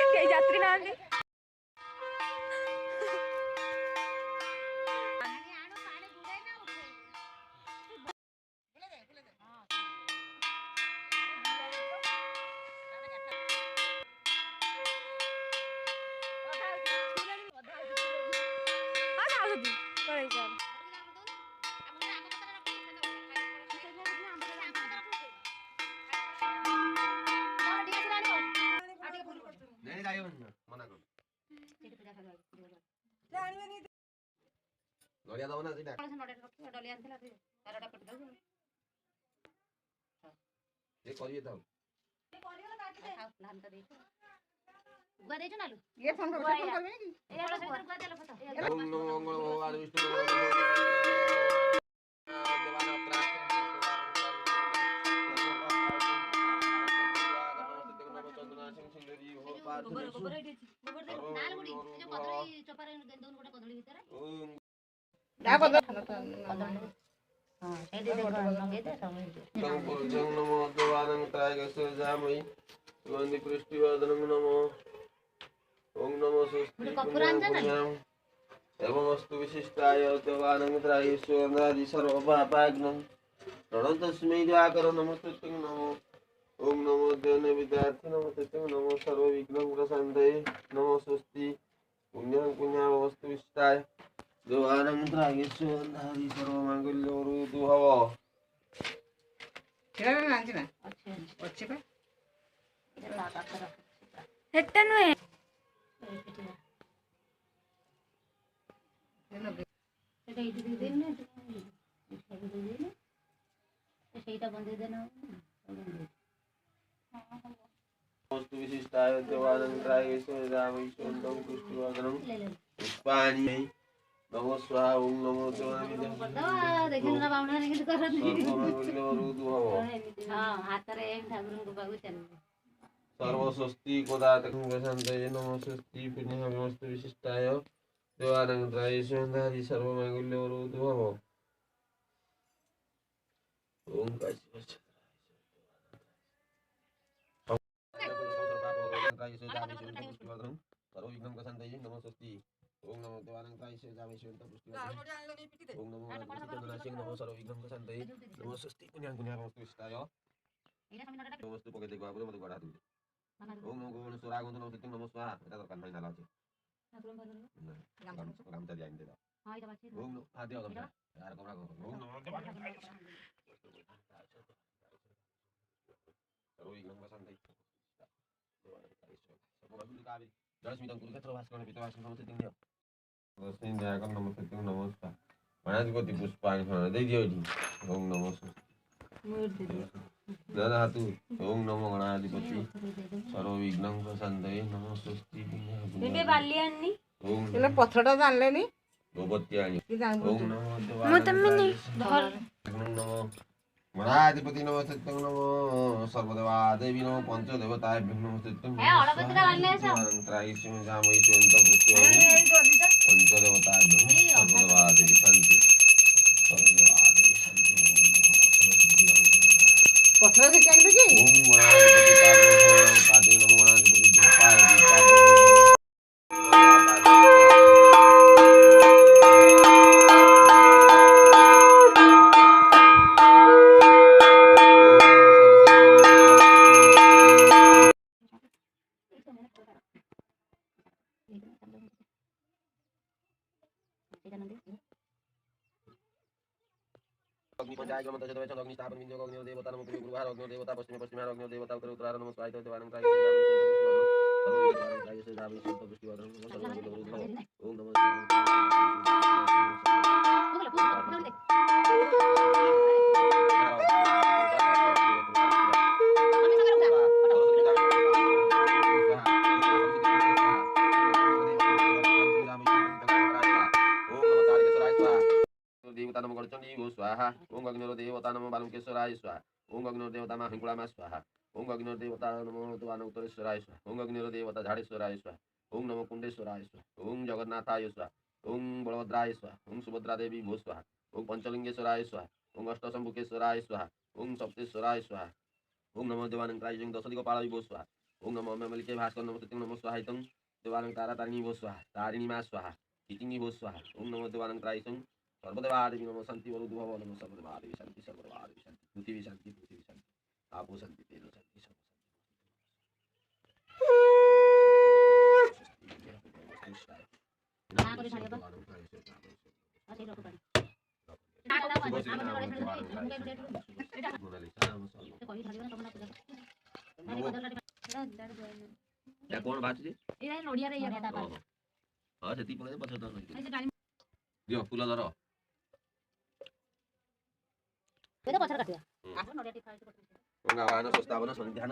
kayak jatri nanti. नड़िया दबो ना सीधा ये करिए तो गुआ दे नालू ये फोन कर फोन कर ए वाला गुआ दे लो फटा ओम नमो मंगल भगवान विष्णु गोबर एडी गोबर दे नाल गुडी जो कदली चोपारे गेंदन गोटे कदली भितर डा बदल हां ए दे देखो लगे दे सब ओम नमो भगवान त्रायगस्य जामहि वंदे पृष्ठिवर्धनं नमो ओम नमो स्वस्ति पुण्यं एवं वस्तु विशिष्टाय देवानं त्रायस्वनादि सर्वपापाग्नं प्रणतस्मै व्याकरण नमस्ते नमो ओम नमो देवन विद्यार्थी नमस्ते नमो सर्व विघ्नं प्रशान्तये नमो स्वस्ति पुण्यं पुण्यं वस्तु विशिष्टाय देवानं त्रायस्वनादि सर्वमङ्गल्यवरुदु हव केरा नांची ना अच्छे अच्छे पे इधर ला का कर हेट्टा नुए सेटा इधर दे दे ना इधर दे दे ना सेटा बंद दे देना वस्तु विशिष्टाय देवानं त्रायस्वनादि पुष्टिवर्धनं पुष्पाणि नमो स्वाहा ओम नमो देवाय देखिन ना बावना नहीं कर सर्वमङ्गल्यवरुदु हव हां हाथ रे ठाकुर को बाबू चल सर्व स्वस्ति कोदातकं प्रशान्तये नमो स्वस्ति पुण्यं वस्तु विशिष्टाय देवानं त्रायस्वनादि सर्वमङ्गल्यवरुदु हव ओम काशी सर्वविघ्नं प्रशान्तये नमो स्वस्ति ओम नमो देवानं त्रायस्वनादि पुष्टिवर्धनं ओम नमो नारायणाय नमो सर्वविघ्नं प्रशान्तये नमो स्वस्ति पुण्यं वस्तु विशिष्टाय वस्तु पके देखो आपरे मते गडा दे ओम नमो गोविंद सुरा गोविंद नमो सत्यं नमो स्वाहा এটা দরকার নাই নালা আছে রামটা দিয়ে আইন দে हां এটা बाकी ओम नमो हाथ दियो তোমরা আর কোমরা ओम नमो देवानं सर्वविघ्नं प्रशान्तये जलस्मितं कुरुक्षेत्र भास्करं पितवासं नमस्ते दियो रश्मि दयाकं नमस्ते नमस्कार वनस्पति पुष्पाणि दे दियो ओम नमो दादा हाथू ओम नमो गणाधिपति सर्वविघ्नं प्रशान्तये नमो स्वस्ति बेबे बाली अन्नी ओम એટલે પથડા જાણલે ની गोपत्य आनी કી જાણ ओम नमो मैं तम्मे नहीं देवानं नमो गणाधिपति नमो सत्यं नमो सर्वदेवा देवी नमो पंचदेवताभ्यो नमो सत्यं है अड़बत्रा वाले सब त्रायस्वं जामहि चोन्त पुष्पं पंचदेवताभ्यो सर्वदेवा देवी शांति सर्वदेवा देवी शांति પથડા થી કેમ કે ओम गणाधिपति पादे नमो गणाधिपति दीपाय दीपाय अग्निपंचाय ग्रम दशदवे चंद अग्नि स्थापन विंजो अग्नि देवता नमो पूर्व गुरुवार अग्नि देवता पश्चिम पश्चिम अग्नि देवता उत्तर उत्तरायण नमो स्वाहा देवानं त्रायस्वं ओम नमो देवता नमो गणचंडी गो स्वाहा ओम अग्निरो देवता नमो बालुकेश्वराय स्वाहा ओम अग्निरो देवता मा हिंकुळामा स्वाहा ओम अग्निरो देवता नमो तुवान उत्तरेश्वराय स्वाहा ओम अग्निरो देवता झाडेश्वराय स्वाहा ओम नमो कुंडेश्वराय स्वाहा ओम जगन्नाथाय स्वाहा ओम बलभद्राय स्वाहा ओम सुभद्रा देवी भो स्वाहा ओम पंचलिंगेश्वराय स्वाहा ओम अष्टशंभुकेश्वराय स्वाहा ओम सप्तेश्वराय स्वाहा ओम नमो देवानं त्रायजं दशदिको पाळविभो स्वाहा ओम नमो ममलिके भास्कर नमो सत्यं नमो स्वाहायतं देवानं तारातारिणी भो स्वाहा तारिणी मा स्वाहा इतिङि भो स्वाहा ओम नमो देवानं त्रायजं सर्वदेवादेवी नमो शान्ति वरुद्भव नमो सर्वदेवादेवी शान्ति सर्वदेवादेवी शान्ति पृथ्वी शान्ति आपो शान्ति तेजो शान्ति सर्व या कोण बाचुची हा सेती पळे पछत दियो फुल धर गावान स्वस्तावन संध्यान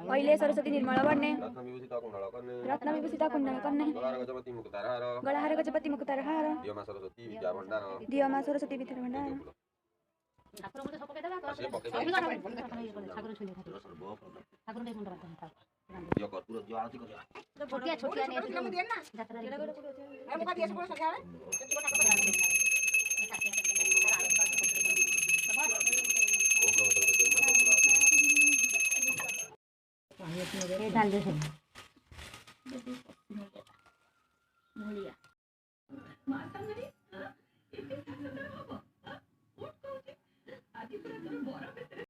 पहिले सरस्वती निर्मळ वडणे रत्नविभूषिता कुंडळ करणे रत्नविभूषिता कुंडळ करणे गजपती मुक्तारहार गळहार गजपती मुक्तारहार दियोमा सरस्वती विद्या भंडार दियोमा सरस्वती विद्या भंडार डाल दे